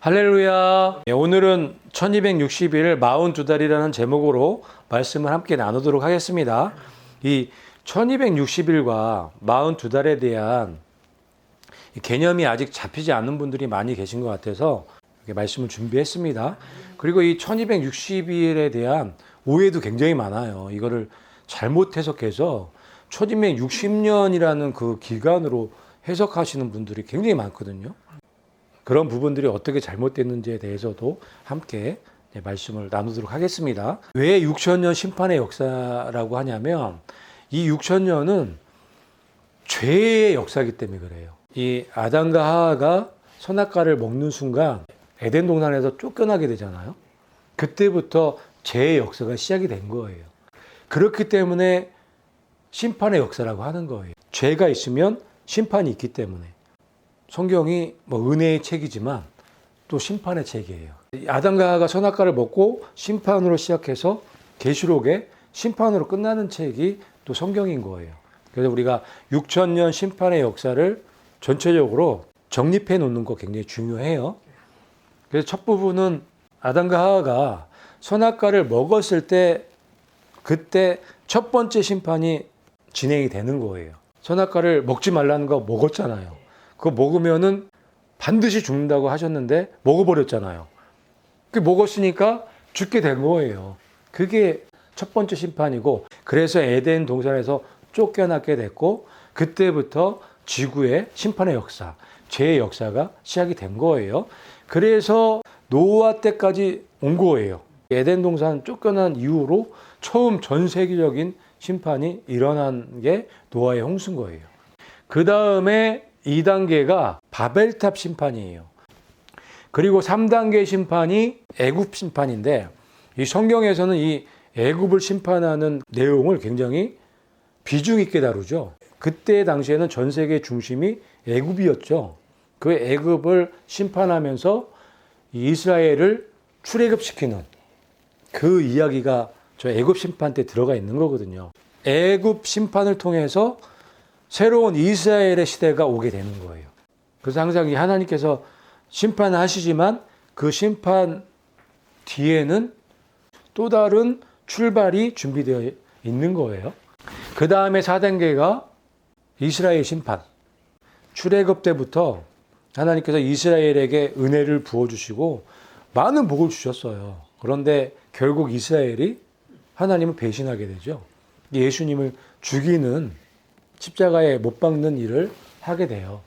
할렐루야. 오늘은 1260일 42달이라는 제목으로 말씀을 함께 나누도록 하겠습니다. 이 1260일과 42달에 대한 개념이 아직 잡히지 않는 분들이 많이 계신 것 같아서 이렇게 말씀을 준비했습니다. 그리고 이 1260일에 대한 오해도 굉장히 많아요. 이거를 잘못 해석해서 1260년이라는 그 기간으로 해석하시는 분들이 굉장히 많거든요. 그런 부분들이 어떻게 잘못됐는지에 대해서도 함께 말씀을 나누도록 하겠습니다. 왜 6000년 심판의 역사라고 하냐면 이 6000년은 죄의 역사이기 때문에 그래요. 이 아담과 하와가 선악과를 먹는 순간 에덴 동산에서 쫓겨나게 되잖아요. 그때부터 죄의 역사가 시작이 된 거예요. 그렇기 때문에 심판의 역사라고 하는 거예요. 죄가 있으면 심판이 있기 때문에. 성경이 은혜의 책이지만 또 심판의 책이에요. 아담과 하와가 선악과를 먹고 심판으로 시작해서 계시록에 심판으로 끝나는 책이 또 성경인 거예요. 그래서 우리가 6000년 심판의 역사를 전체적으로 정립해 놓는 거 굉장히 중요해요. 그래서 첫 부분은 아담과 하와가 선악과를 먹었을 때 그때 첫 번째 심판이 진행이 되는 거예요. 선악과를 먹지 말라는 거 먹었잖아요. 그거 먹으면은 반드시 죽는다고 하셨는데 먹어버렸잖아요. 그 먹었으니까 죽게 된 거예요. 그게 첫 번째 심판이고, 그래서 에덴 동산에서 쫓겨나게 됐고, 그때부터 지구의 심판의 역사, 죄의 역사가 시작이 된 거예요. 그래서 노아 때까지 온 거예요. 에덴 동산 쫓겨난 이후로 처음 전 세계적인 심판이 일어난 게 노아의 홍수인 거예요. 그 다음에 2단계가 바벨탑 심판이에요. 그리고 3단계 심판이 애굽 심판인데, 이 성경에서는 이 애굽을 심판하는 내용을 굉장히 비중 있게 다루죠. 그때 당시에는 전 세계 중심이 애굽이었죠. 그 애굽을 심판하면서 이스라엘을 출애굽시키는 그 이야기가 저 애굽 심판 때 들어가 있는 거거든요. 애굽 심판을 통해서 새로운 이스라엘의 시대가 오게 되는 거예요. 그래서 항상 이 하나님께서 심판하시지만 그 심판 뒤에는 또 다른 출발이 준비되어 있는 거예요. 그 다음에 4단계가 이스라엘 심판. 출애굽 때부터 하나님께서 이스라엘에게 은혜를 부어주시고 많은 복을 주셨어요. 그런데 결국 이스라엘이 하나님을 배신하게 되죠. 예수님을 죽이는 십자가에 못 박는 일을 하게 돼요.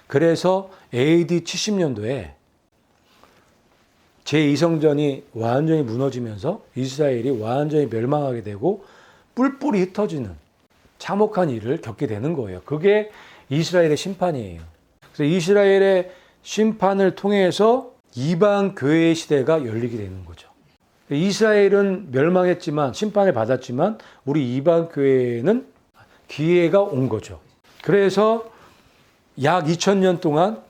그래서 AD 70년도에 제2성전이 완전히 무너지면서 이스라엘이 완전히 멸망하게 되고 뿔뿔이 흩어지는 참혹한 일을 겪게 되는 거예요. 그게 이스라엘의 심판이에요. 그래서 이스라엘의 심판을 통해서 이방 교회의 시대가 열리게 되는 거죠. 이스라엘은 멸망했지만, 심판을 받았지만 우리 이방 교회는 기회가 온 거죠. 그래서 약 2000년 동안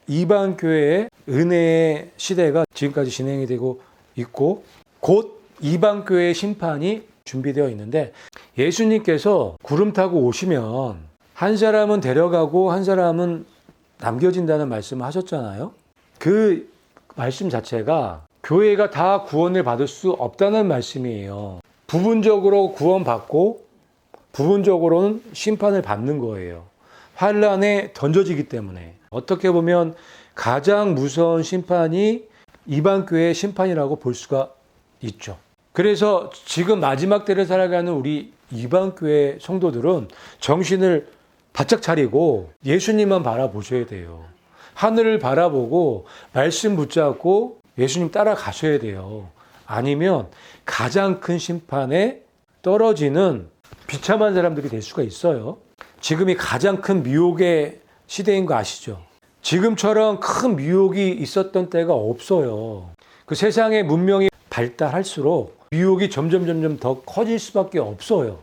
이방 교회의 은혜의 시대가 지금까지 진행이 되고 있고, 곧 이방 교회의 심판이 준비되어 있는데, 예수님께서 구름 타고 오시면 한 사람은 데려가고 한 사람은 남겨진다는 말씀을 하셨잖아요. 그 말씀 자체가 교회가 다 구원을 받을 수 없다는 말씀이에요. 부분적으로 구원받고 부분적으로는 심판을 받는 거예요. 환란에 던져지기 때문에. 어떻게 보면 가장 무서운 심판이 이방교회의 심판이라고 볼 수가 있죠. 그래서 지금 마지막 때를 살아가는 우리 이방교회 성도들은 정신을 바짝 차리고 예수님만 바라보셔야 돼요. 하늘을 바라보고 말씀 붙잡고 예수님 따라가셔야 돼요. 아니면 가장 큰 심판에 떨어지는 비참한 사람들이 될 수가 있어요. 지금이 가장 큰 미혹의 시대인 거 아시죠? 지금처럼 큰 미혹이 있었던 때가 없어요. 그 세상의 문명이 발달할수록 미혹이 점점 더 커질 수밖에 없어요.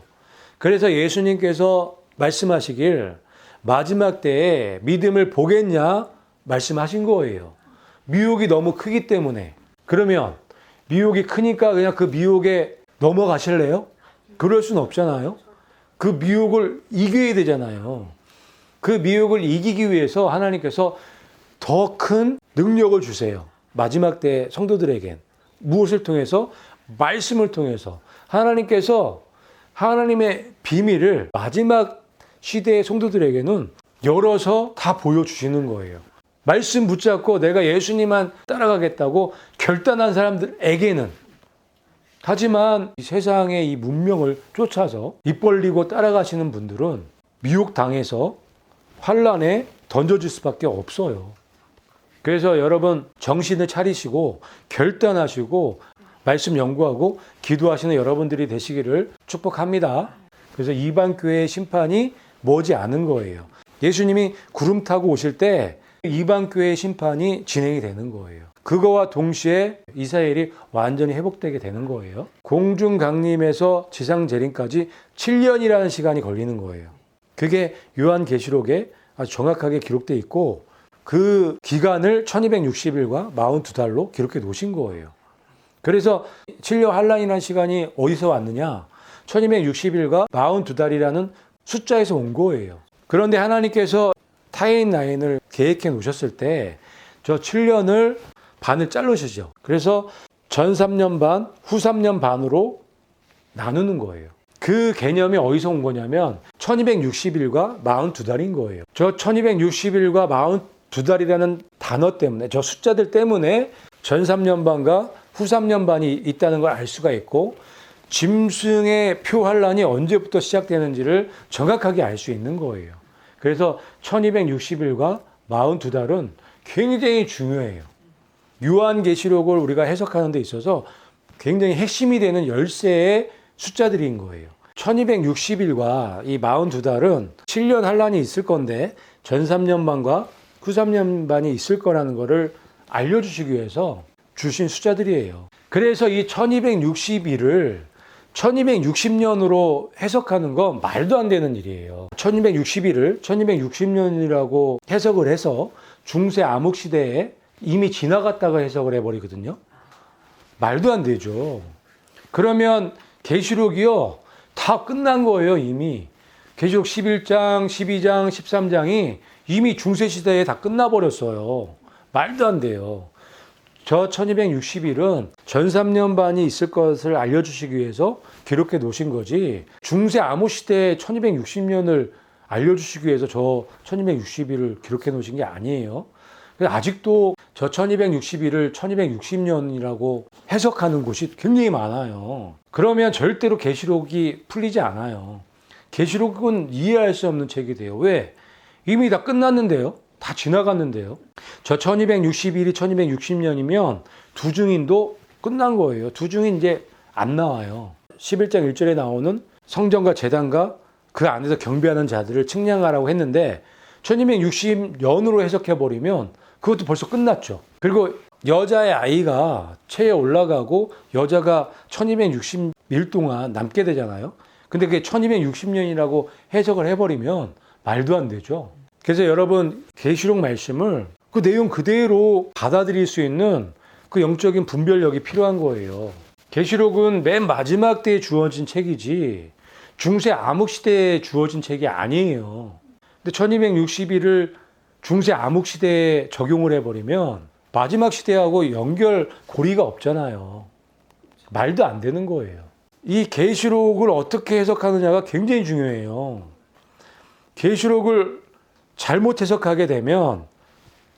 그래서 예수님께서 말씀하시길 마지막 때에 믿음을 보겠냐 말씀하신 거예요. 미혹이 너무 크기 때문에. 그러면 미혹이 크니까 그냥 그 미혹에 넘어가실래요? 그럴 수는 없잖아요. 그 미혹을 이겨야 되잖아요. 그 미혹을 이기기 위해서 하나님께서 더 큰 능력을 주세요. 마지막 때 성도들에겐. 무엇을 통해서? 말씀을 통해서. 하나님께서 하나님의 비밀을 마지막 시대의 성도들에게는 열어서 다 보여주시는 거예요. 말씀 붙잡고 내가 예수님만 따라가겠다고 결단한 사람들에게는. 하지만 이 세상의 이 문명을 쫓아서 입 벌리고 따라가시는 분들은 미혹당해서 환란에 던져질 수밖에 없어요. 그래서 여러분 정신을 차리시고 결단하시고 말씀 연구하고 기도하시는 여러분들이 되시기를 축복합니다. 그래서 이방 교회의 심판이 머지 않은 거예요. 예수님이 구름 타고 오실 때 이방 교회의 심판이 진행이 되는 거예요. 그거와 동시에 이스라엘이 완전히 회복되게 되는 거예요. 공중 강림에서 지상 재림까지 7년이라는 시간이 걸리는 거예요. 그게 요한계시록에 아주 정확하게 기록되어 있고 그 기간을 1260일과 42달로 기록해 놓으신 거예요. 그래서 7년 환란이라는 시간이 어디서 왔느냐? 1260일과 42달이라는 숫자에서 온 거예요. 그런데 하나님께서 타임라인을 계획해 놓으셨을 때 저 7년을 반을 자르시죠. 그래서 전 3년 반, 후 3년 반으로 나누는 거예요. 그 개념이 어디서 온 거냐면 1260일과 42달인 거예요. 저 1260일과 42달이라는 단어 때문에, 저 숫자들 때문에 전 3년 반과 후 3년 반이 있다는 걸 알 수가 있고 짐승의 표 환란이 언제부터 시작되는지를 정확하게 알 수 있는 거예요. 그래서 1260일과 42달은 굉장히 중요해요. 요한계시록을 우리가 해석하는 데 있어서 굉장히 핵심이 되는 열쇠의 숫자들인 거예요. 1260일과 이 42달은 7년 환란이 있을 건데 전 3년 반과 후 3년 반이 있을 거라는 거를 알려주시기 위해서 주신 숫자들이에요. 그래서 이 1260일을 1260년으로 해석하는 건 말도 안 되는 일이에요. 1260일을 1260년이라고 해석을 해서 중세 암흑시대에 이미 지나갔다가 해석을 해버리거든요. 말도 안 되죠. 그러면 계시록이요 다 끝난 거예요. 이미 계시록 11장, 12장, 13장이 이미 중세시대에 다 끝나버렸어요. 말도 안 돼요. 저 1260일은 전 3년 반이 있을 것을 알려주시기 위해서 기록해 놓으신 거지 중세 암호시대의 1260년을 알려주시기 위해서 저 1260일을 기록해 놓으신 게 아니에요. 아직도 저 1260일을 1260년이라고 해석하는 곳이 굉장히 많아요. 그러면 절대로 계시록이 풀리지 않아요. 계시록은 이해할 수 없는 책이 돼요. 왜? 이미 다 끝났는데요. 다 지나갔는데요. 저 1261이 1260년이면 두 증인도 끝난 거예요. 두 증인 이제 안 나와요. 11장 1절에 나오는 성전과 제단과 그 안에서 경배하는 자들을 측량하라고 했는데 1260년으로 해석해버리면 그것도 벌써 끝났죠. 그리고 여자의 아이가 체에 올라가고 여자가 1260일 동안 남게 되잖아요. 근데 그게 1260년이라고 해석을 해버리면 말도 안 되죠. 그래서 여러분 계시록 말씀을 그 내용 그대로 받아들일 수 있는 그 영적인 분별력이 필요한 거예요. 계시록은 맨 마지막 때에 주어진 책이지 중세 암흑시대에 주어진 책이 아니에요. 근데 1260일을 중세 암흑시대에 적용을 해버리면 마지막 시대하고 연결 고리가 없잖아요. 말도 안 되는 거예요. 이 계시록을 어떻게 해석하느냐가 굉장히 중요해요. 계시록을 잘못 해석하게 되면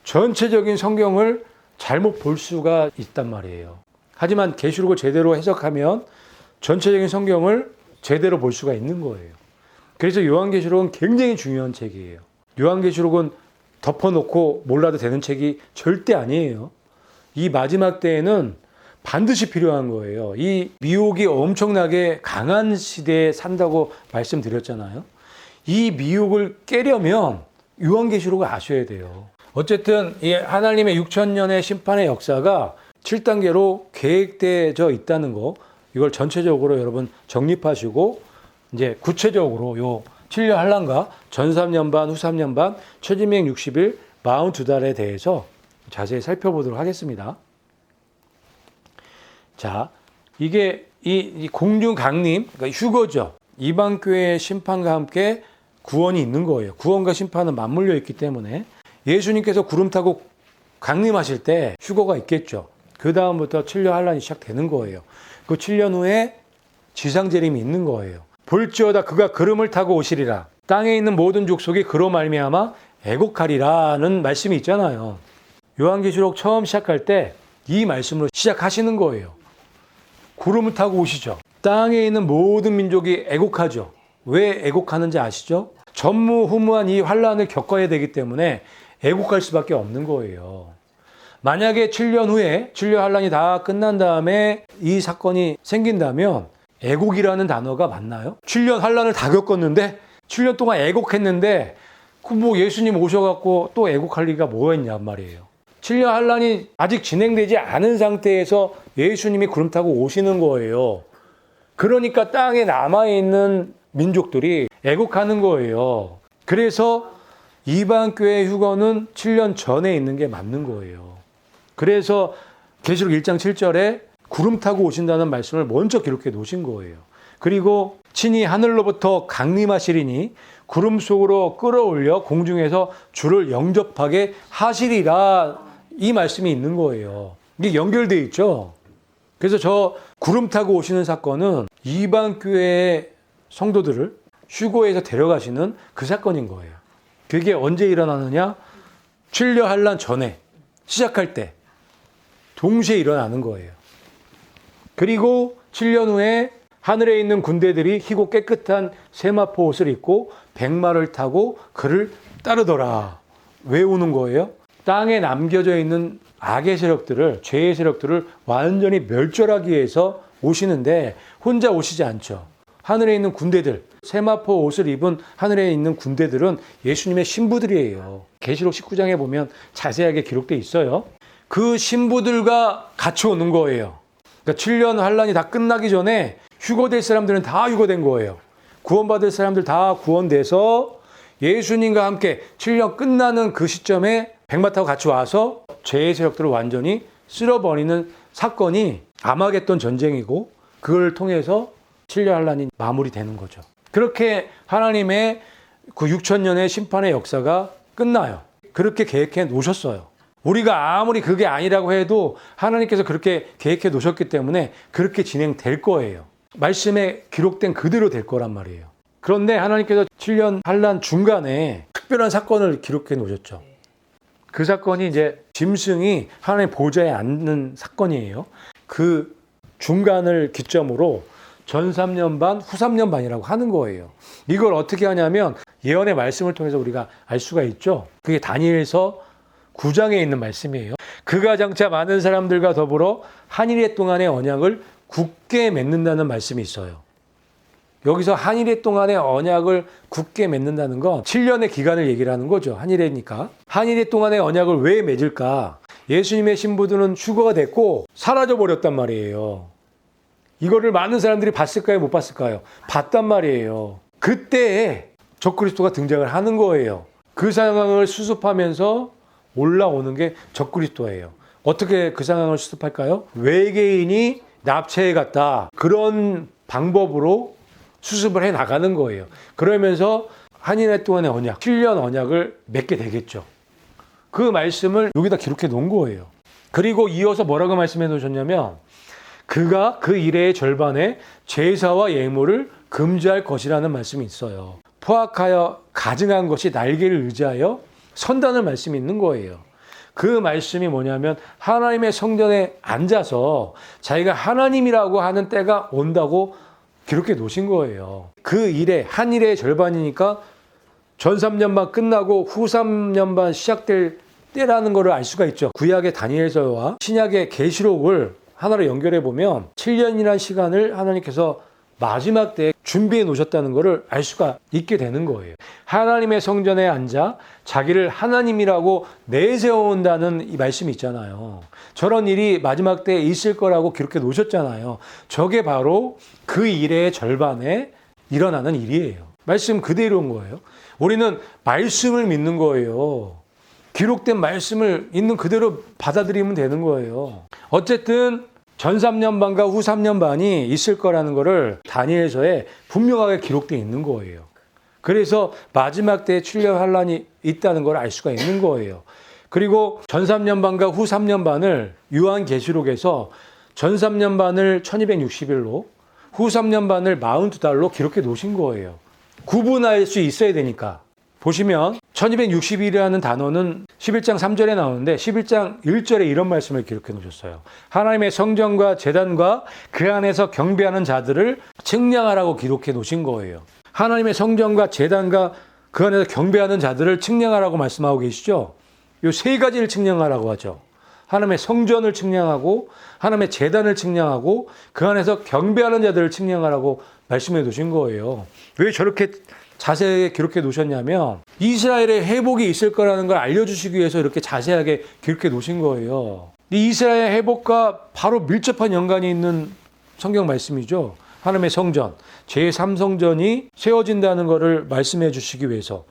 전체적인 성경을 잘못 볼 수가 있단 말이에요. 하지만 계시록을 제대로 해석하면 전체적인 성경을 제대로 볼 수가 있는 거예요. 그래서 요한계시록은 굉장히 중요한 책이에요. 요한계시록은 덮어놓고 몰라도 되는 책이 절대 아니에요. 이 마지막 때에는 반드시 필요한 거예요. 이 미혹이 엄청나게 강한 시대에 산다고 말씀드렸잖아요. 이 미혹을 깨려면 요한계시록을 아셔야 돼요. 어쨌든 이 하나님의 6천년의 심판의 역사가 7단계로 계획되어 있다는 거, 이걸 전체적으로 여러분 정립하시고 이제 구체적으로 요 7년 환란과 전 3년 반, 후 3년 반, 1260일, 42달에 대해서 자세히 살펴보도록 하겠습니다. 자, 이게 이 공중 강림, 그러니까 휴거죠. 이방 교회의 심판과 함께 구원이 있는 거예요. 구원과 심판은 맞물려 있기 때문에 예수님께서 구름 타고 강림하실 때 휴거가 있겠죠. 그 다음부터 7년 환란이 시작되는 거예요. 그 7년 후에 지상재림이 있는 거예요. 볼지어다 그가 구름을 타고 오시리라. 땅에 있는 모든 족속이 그로 말미암아 애곡하리라는 말씀이 있잖아요. 요한계시록 처음 시작할 때 이 말씀으로 시작하시는 거예요. 구름을 타고 오시죠. 땅에 있는 모든 민족이 애곡하죠. 왜 애곡하는지 아시죠? 전무후무한 이 환란을 겪어야 되기 때문에 애곡할 수밖에 없는 거예요. 만약에 7년 후에 7년 환란이 다 끝난 다음에 이 사건이 생긴다면 애곡이라는 단어가 맞나요? 7년 환란을 다 겪었는데 7년 동안 애곡했는데 뭐 예수님 오셔갖고 또 애곡할 리가 뭐가 있냔 말이에요. 7년 환란이 아직 진행되지 않은 상태에서 예수님이 구름 타고 오시는 거예요. 그러니까 땅에 남아있는 민족들이 애곡하는 거예요. 그래서 이방교회 휴거는 7년 전에 있는 게 맞는 거예요. 그래서 계시록 1장 7절에 구름 타고 오신다는 말씀을 먼저 기록해 놓으신 거예요. 그리고 친히 하늘로부터 강림하시리니 구름 속으로 끌어올려 공중에서 주를 영접하게 하시리라, 이 말씀이 있는 거예요. 이게 연결되어 있죠. 그래서 저 구름 타고 오시는 사건은 이방교회의 성도들을 휴거에서 데려가시는 그 사건인 거예요. 그게 언제 일어나느냐? 7년 환란 전에 시작할 때 동시에 일어나는 거예요. 그리고 7년 후에 하늘에 있는 군대들이 희고 깨끗한 세마포 옷을 입고 백마를 타고 그를 따르더라. 왜 오는 거예요? 땅에 남겨져 있는 악의 세력들을, 죄의 세력들을 완전히 멸절하기 위해서 오시는데 혼자 오시지 않죠. 하늘에 있는 군대들, 세마포 옷을 입은 하늘에 있는 군대들은 예수님의 신부들이에요. 계시록 19장에 보면 자세하게 기록되어 있어요. 그 신부들과 같이 오는 거예요. 그러니까 7년 환란이 다 끝나기 전에 휴거될 사람들은 다 휴거된 거예요. 구원받을 사람들 다 구원돼서 예수님과 함께 7년 끝나는 그 시점에 백마 타고 같이 와서 죄의 세력들을 완전히 쓸어버리는 사건이 아마겟돈 전쟁이고, 그걸 통해서 7년 환란이 마무리되는 거죠. 그렇게 하나님의 그 6,000년의 심판의 역사가 끝나요. 그렇게 계획해 놓으셨어요. 우리가 아무리 그게 아니라고 해도 하나님께서 그렇게 계획해 놓으셨기 때문에 그렇게 진행될 거예요. 말씀에 기록된 그대로 될 거란 말이에요. 그런데 하나님께서 7년 환란 중간에 특별한 사건을 기록해 놓으셨죠. 그 사건이 이제 짐승이 하나님의 보좌에 앉는 사건이에요. 그 중간을 기점으로 전 3년 반, 후 3년 반이라고 하는 거예요. 이걸 어떻게 하냐면 예언의 말씀을 통해서 우리가 알 수가 있죠. 그게 다니엘서 9장에 있는 말씀이에요. 그가 장차 많은 사람들과 더불어 한일의 동안의 언약을 굳게 맺는다는 말씀이 있어요. 여기서 한일의 동안의 언약을 굳게 맺는다는 건 7년의 기간을 얘기를 하는 거죠. 한일회니까. 한일의 동안의 언약을 왜 맺을까? 예수님의 신부들은 휴거가 됐고 사라져버렸단 말이에요. 이거를 많은 사람들이 봤을까요? 못 봤을까요? 봤단 말이에요. 그때에 적그리스도가 등장을 하는 거예요. 그 상황을 수습하면서 올라오는 게 적그리스도예요. 어떻게 그 상황을 수습할까요? 외계인이 납치해 갔다. 그런 방법으로 수습을 해 나가는 거예요. 그러면서 한인회 동안의 언약, 7년 언약을 맺게 되겠죠. 그 말씀을 여기다 기록해 놓은 거예요. 그리고 이어서 뭐라고 말씀해 놓으셨냐면 그가 그 일의 절반에 제사와 예물을 금지할 것이라는 말씀이 있어요. 포악하여 가증한 것이 날개를 의지하여 선다는 말씀이 있는 거예요. 그 말씀이 뭐냐면 하나님의 성전에 앉아서 자기가 하나님이라고 하는 때가 온다고 기록해 놓으신 거예요. 그 일에 한 일의 절반이니까 전 3년 반 끝나고 후 3년 반 시작될 때라는 것을 알 수가 있죠. 구약의 다니엘서와 신약의 계시록을 하나로 연결해 보면 7년이라는 시간을 하나님께서 마지막 때에 준비해 놓으셨다는 것을 알 수가 있게 되는 거예요. 하나님의 성전에 앉아 자기를 하나님이라고 내세워온다는 이 말씀이 있잖아요. 저런 일이 마지막 때에 있을 거라고 기록해 놓으셨잖아요. 저게 바로 그 일의 절반에 일어나는 일이에요. 말씀 그대로인 거예요. 우리는 말씀을 믿는 거예요. 기록된 말씀을 있는 그대로 받아들이면 되는 거예요. 어쨌든 전 3년 반과 후 3년 반이 있을 거라는 거를 다니엘서에 분명하게 기록되어 있는 거예요. 그래서 마지막 때에 7년 환란이 있다는 걸 알 수가 있는 거예요. 그리고 전 3년반과 후 3년반을 요한계시록에서 전 3년반을 1260일로 후 3년반을 42달로 기록해 놓으신 거예요. 구분할 수 있어야 되니까. 보시면 1260일이라는 단어는 11장 3절에 나오는데 11장 1절에 이런 말씀을 기록해 놓으셨어요. 하나님의 성전과 제단과 그 안에서 경배하는 자들을 측량하라고 기록해 놓으신 거예요. 하나님의 성전과 제단과 그 안에서 경배하는 자들을 측량하라고 말씀하고 계시죠. 이 세 가지를 측량하라고 하죠. 하나님의 성전을 측량하고 하나님의 제단을 측량하고 그 안에서 경배하는 자들을 측량하라고 말씀해 두신 거예요. 왜 저렇게 자세하게 기록해 놓으셨냐면 이스라엘의 회복이 있을 거라는 걸 알려주시기 위해서 이렇게 자세하게 기록해 놓으신 거예요. 이 이스라엘의 회복과 바로 밀접한 연관이 있는 성경 말씀이죠. 하나님의 성전, 제3성전이 세워진다는 것을 말씀해 주시기 위해서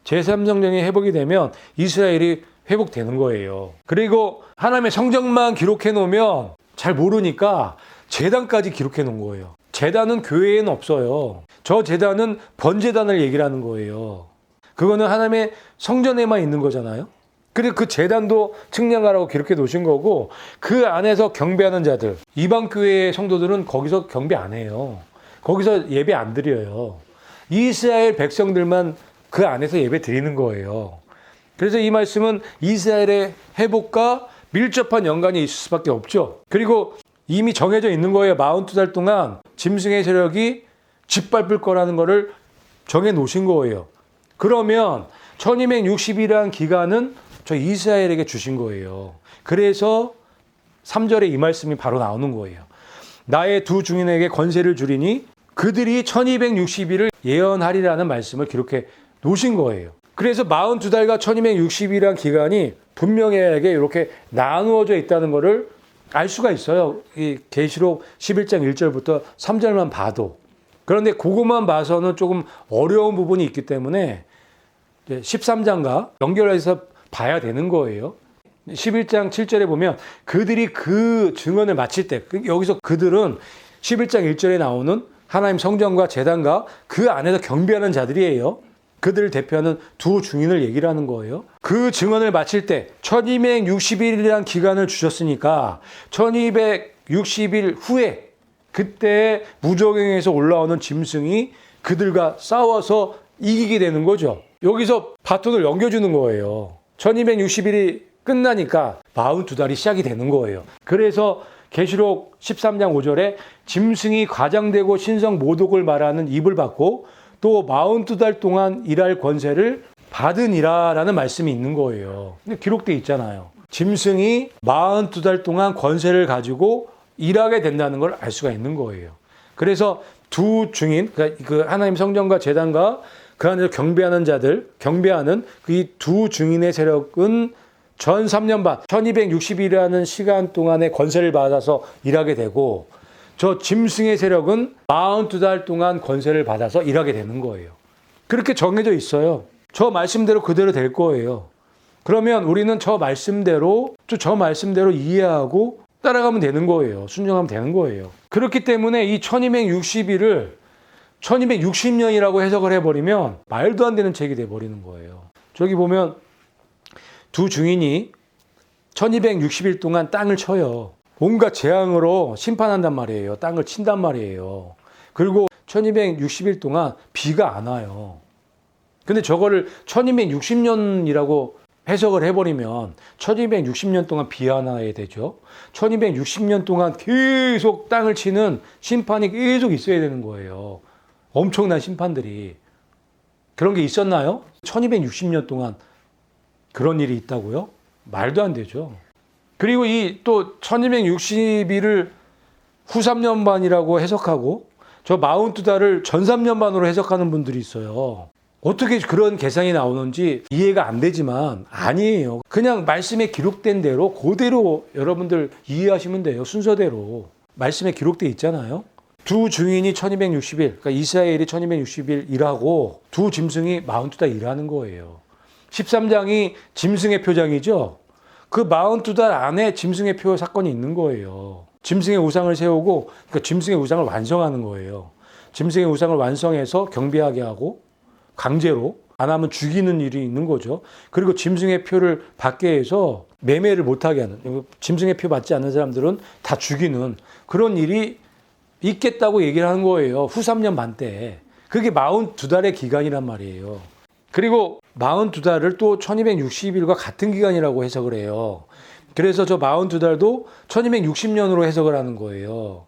제3성전이 회복이 되면 이스라엘이 회복되는 거예요. 그리고 하나님의 성전만 기록해 놓으면 잘 모르니까 제단까지 기록해 놓은 거예요. 제단은 교회에는 없어요. 저 제단은 번제단을 얘기를 하는 거예요. 그거는 하나님의 성전에만 있는 거잖아요. 그리고 그 제단도 측량하라고 기록해 놓으신 거고 그 안에서 경배하는 자들, 이방 교회의 성도들은 거기서 경배 안 해요. 거기서 예배 안 드려요. 이스라엘 백성들만 그 안에서 예배 드리는 거예요. 그래서 이 말씀은 이스라엘의 회복과 밀접한 연관이 있을 수밖에 없죠. 그리고 이미 정해져 있는 거예요. 42달 동안 짐승의 세력이 짓밟을 거라는 거를 정해 놓으신 거예요. 그러면 1260이라는 기간은 저 이스라엘에게 주신 거예요. 그래서 3절에 이 말씀이 바로 나오는 거예요. 나의 두 증인에게 권세를 주리니 그들이 1260일을 예언하리라는 말씀을 기록해 놓으신 거예요. 그래서 42달과 1260일이라는 기간이 분명하게 이렇게 나누어져 있다는 것을 알 수가 있어요. 이 계시록 11장 1절부터 3절만 봐도. 그런데 그것만 봐서는 조금 어려운 부분이 있기 때문에 13장과 연결해서 봐야 되는 거예요. 11장 7절에 보면 그들이 그 증언을 마칠 때, 여기서 그들은 11장 1절에 나오는 하나님 성전과 제단과 그 안에서 경배하는 자들이에요. 그들을 대표하는 두 증인을 얘기를 하는 거예요. 그 증언을 마칠 때 1260일이라는 기간을 주셨으니까 1260일 후에 그때 무저갱에서 올라오는 짐승이 그들과 싸워서 이기게 되는 거죠. 여기서 바톤을 넘겨주는 거예요. 1260일이 끝나니까 42달이 시작이 되는 거예요. 그래서 계시록 13장 5절에 짐승이 과장되고 신성 모독을 말하는 입을 받고 또 42달 동안 일할 권세를 받으니라라는 말씀이 있는 거예요. 근데 기록되어 있잖아요. 짐승이 42달 동안 권세를 가지고 일하게 된다는 걸 알 수가 있는 거예요. 그래서 두 증인, 그러니까 그 하나님 성전과 제단과 그 안에서 경배하는 자들, 경배하는 그 두 증인의 세력은 전 3년 반, 1260일이라는 시간 동안의 권세를 받아서 일하게 되고 저 짐승의 세력은 42달 동안 권세를 받아서 일하게 되는 거예요. 그렇게 정해져 있어요. 저 말씀대로 그대로 될 거예요. 그러면 우리는 저 말씀대로 이해하고 따라가면 되는 거예요. 순종하면 되는 거예요. 그렇기 때문에 이 1260일을 1260년이라고 해석을 해버리면 말도 안 되는 책이 돼버리는 거예요. 저기 보면 두 증인이 1260일 동안 땅을 쳐요. 온갖 재앙으로 심판한단 말이에요. 땅을 친단 말이에요. 그리고 1260일 동안 비가 안 와요. 근데 저거를 1260년이라고 해석을 해버리면 1260년 동안 비 안 와야 되죠. 1260년 동안 계속 땅을 치는 심판이 계속 있어야 되는 거예요. 엄청난 심판들이. 그런 게 있었나요? 1260년 동안 그런 일이 있다고요? 말도 안 되죠. 그리고 이 또 1260일을 후 3년 반이라고 해석하고 저 42달을 전 3년 반으로 해석하는 분들이 있어요. 어떻게 그런 계산이 나오는지 이해가 안 되지만 아니에요. 그냥 말씀에 기록된 대로 그대로 여러분들 이해하시면 돼요. 순서대로. 말씀에 기록돼 있잖아요. 두 증인이 1260일, 그러니까 이스라엘이 1260일 일하고 두 짐승이 42달 일하는 거예요. 13장이 짐승의 표장이죠. 그 42달 안에 짐승의 표 사건이 있는 거예요. 짐승의 우상을 세우고 그러니까 짐승의 우상을 완성하는 거예요. 짐승의 우상을 완성해서 경배하게 하고 강제로 안 하면 죽이는 일이 있는 거죠. 그리고 짐승의 표를 받게 해서 매매를 못하게 하는, 짐승의 표 받지 않는 사람들은 다 죽이는 그런 일이 있겠다고 얘기를 하는 거예요. 후 3년 반 때. 그게 42달의 기간이란 말이에요. 그리고 42달을 또 1260일과 같은 기간이라고 해석을 해요. 그래서 저 42달도 1260년으로 해석을 하는 거예요.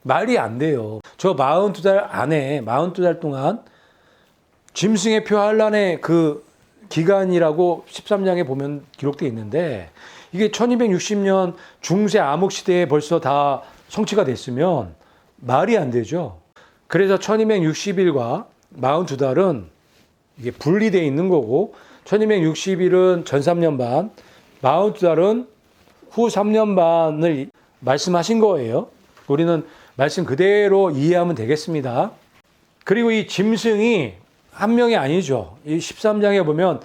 말이 안 돼요. 저 42달 안에 42달 동안 짐승의 표 환란의 그 기간이라고 13장에 보면 기록되어 있는데 이게 1260년 중세 암흑 시대에 벌써 다 성취가 됐으면 말이 안 되죠. 그래서 1260일과 42달은 이게 분리되어 있는 거고 1260일은 전 3년 반, 42달은 후 3년 반을 말씀하신 거예요. 우리는 말씀 그대로 이해하면 되겠습니다. 그리고 이 짐승이 한 명이 아니죠. 이 13장에 보면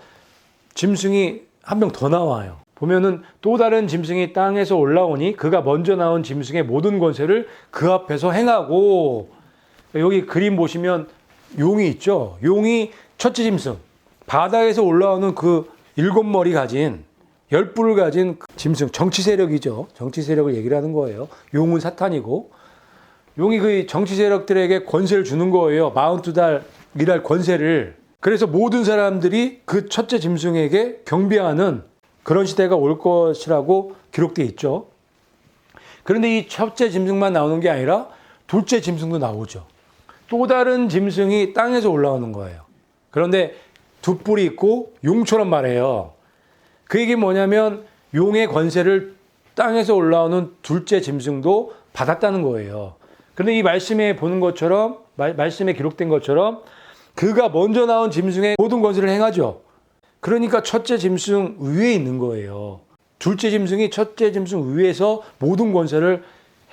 짐승이 한 명 더 나와요. 보면은 또 다른 짐승이 땅에서 올라오니 그가 먼저 나온 짐승의 모든 권세를 그 앞에서 행하고, 여기 그림 보시면 용이 있죠. 용이 첫째 짐승, 바다에서 올라오는 그 7머리 가진 10뿔을 가진 짐승, 정치 세력이죠. 정치 세력을 얘기를 하는 거예요. 용은 사탄이고 용이 그 정치 세력들에게 권세를 주는 거예요. 42달 일할 권세를. 그래서 모든 사람들이 그 첫째 짐승에게 경배하는 그런 시대가 올 것이라고 기록되어 있죠. 그런데 이 첫째 짐승만 나오는 게 아니라 둘째 짐승도 나오죠. 또 다른 짐승이 땅에서 올라오는 거예요. 그런데 두 뿔이 있고 용처럼 말해요. 그 얘기 뭐냐면 용의 권세를 땅에서 올라오는 둘째 짐승도 받았다는 거예요. 그런데 이 말씀에 보는 것처럼, 말씀에 기록된 것처럼 그가 먼저 나온 짐승의 모든 권세를 행하죠. 그러니까 첫째 짐승 위에 있는 거예요. 둘째 짐승이 첫째 짐승 위에서 모든 권세를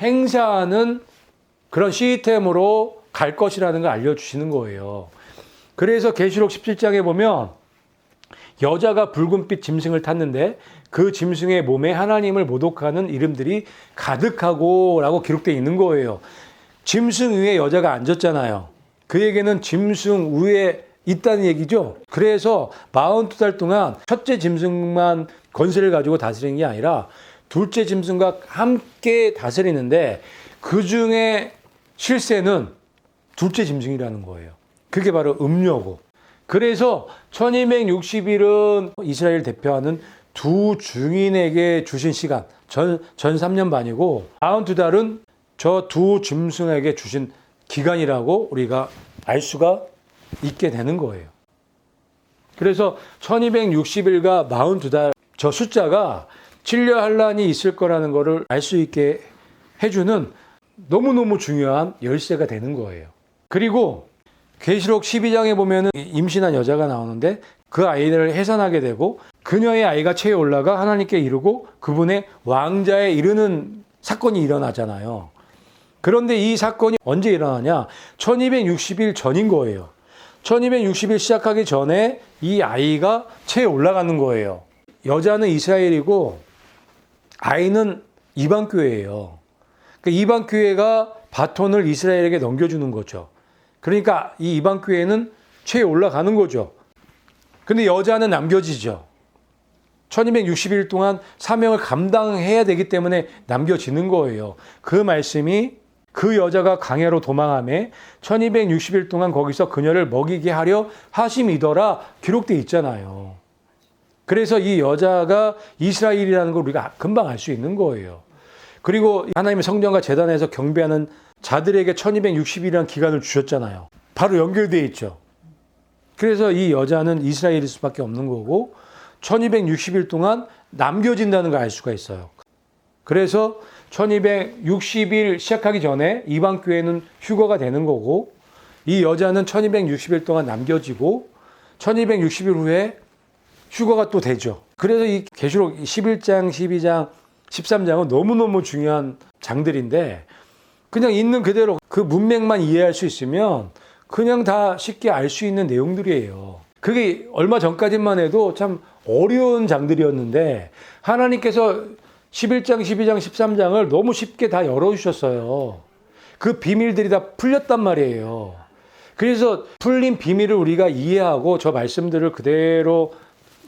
행사하는 그런 시스템으로 갈 것이라는 걸 알려주시는 거예요. 그래서 계시록 17장에 보면 여자가 붉은빛 짐승을 탔는데 그 짐승의 몸에 하나님을 모독하는 이름들이 가득하고 라고 기록되어 있는 거예요. 짐승 위에 여자가 앉았잖아요. 그에게는 짐승 위에 있다는 얘기죠. 그래서 42달 동안 첫째 짐승만 권세를 가지고 다스리는 게 아니라 둘째 짐승과 함께 다스리는데 그 중에 실세는 둘째 짐승이라는 거예요. 그게 바로 음료고. 그래서 1260일은 이스라엘 대표하는 두 증인에게 주신 시간, 전 3년 반이고 42달은 저 두 짐승에게 주신 기간이라고 우리가 알 수가 있게 되는 거예요. 그래서 1260일과 42달 저 숫자가 진려 환란이 있을 거라는 것을 알 수 있게 해주는 너무너무 중요한 열쇠가 되는 거예요. 그리고 계시록 12장에 보면 임신한 여자가 나오는데 그 아이를 해산하게 되고 그녀의 아이가 체에 올라가 하나님께 이르고 그분의 왕자에 이르는 사건이 일어나잖아요. 그런데 이 사건이 언제 일어나냐? 1260일 전인 거예요. 1260일 시작하기 전에 이 아이가 체에 올라가는 거예요. 여자는 이스라엘이고 아이는 이방 교회예요. 그러니까 이방 교회가 바톤을 이스라엘에게 넘겨주는 거죠. 그러니까 이 이방 교회는 체에 올라가는 거죠. 근데 여자는 남겨지죠. 1260일 동안 사명을 감당해야 되기 때문에 남겨지는 거예요. 그 말씀이 그 여자가 광야로 도망하며 1260일 동안 거기서 그녀를 먹이게 하려 하심이더라 기록되어 있잖아요. 그래서 이 여자가 이스라엘이라는 걸 우리가 금방 알 수 있는 거예요. 그리고 하나님의 성전과 제단에서 경배하는 자들에게 1260일이라는 기간을 주셨잖아요. 바로 연결되어 있죠. 그래서 이 여자는 이스라엘일 수밖에 없는 거고 1260일 동안 남겨진다는 걸 알 수가 있어요. 그래서 1260일 시작하기 전에 이방 교회는 휴거가 되는 거고 이 여자는 1260일 동안 남겨지고 1260일 후에 휴거가 또 되죠. 그래서 이 계시록 11장, 12장, 13장은 너무너무 중요한 장들인데 그냥 있는 그대로 그 문맥만 이해할 수 있으면 그냥 다 쉽게 알 수 있는 내용들이에요. 그게 얼마 전까지만 해도 참 어려운 장들이었는데 하나님께서 11장, 12장, 13장을 너무 쉽게 다 열어주셨어요. 그 비밀들이 다 풀렸단 말이에요. 그래서 풀린 비밀을 우리가 이해하고 저 말씀들을 그대로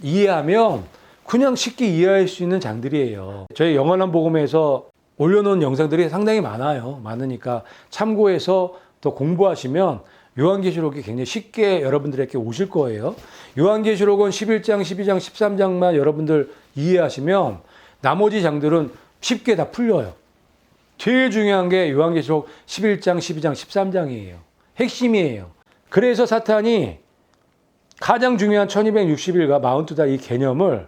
이해하면 그냥 쉽게 이해할 수 있는 장들이에요. 저희 영원한 복음에서 올려놓은 영상들이 상당히 많아요. 많으니까 참고해서 더 공부하시면 요한계시록이 굉장히 쉽게 여러분들에게 오실 거예요. 요한계시록은 11장, 12장, 13장만 여러분들 이해하시면 나머지 장들은 쉽게 다 풀려요. 제일 중요한 게 요한계시록 11장, 12장, 13장이에요. 핵심이에요. 그래서 사탄이 가장 중요한 1260일과 마운트달 이 개념을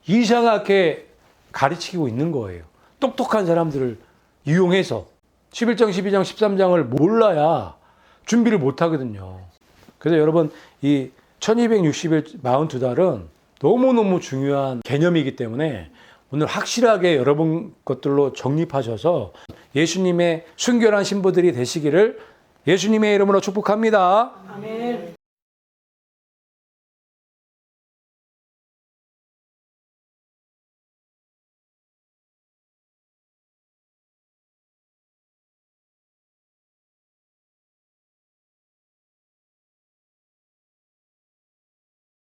이상하게 가르치고 있는 거예요. 똑똑한 사람들을 이용해서 11장, 12장, 13장을 몰라야 준비를 못 하거든요. 그래서 여러분 이 1260일 42달은 너무너무 중요한 개념이기 때문에 오늘 확실하게 여러분 것들로 정립하셔서 예수님의 순결한 신부들이 되시기를 예수님의 이름으로 축복합니다. 아멘.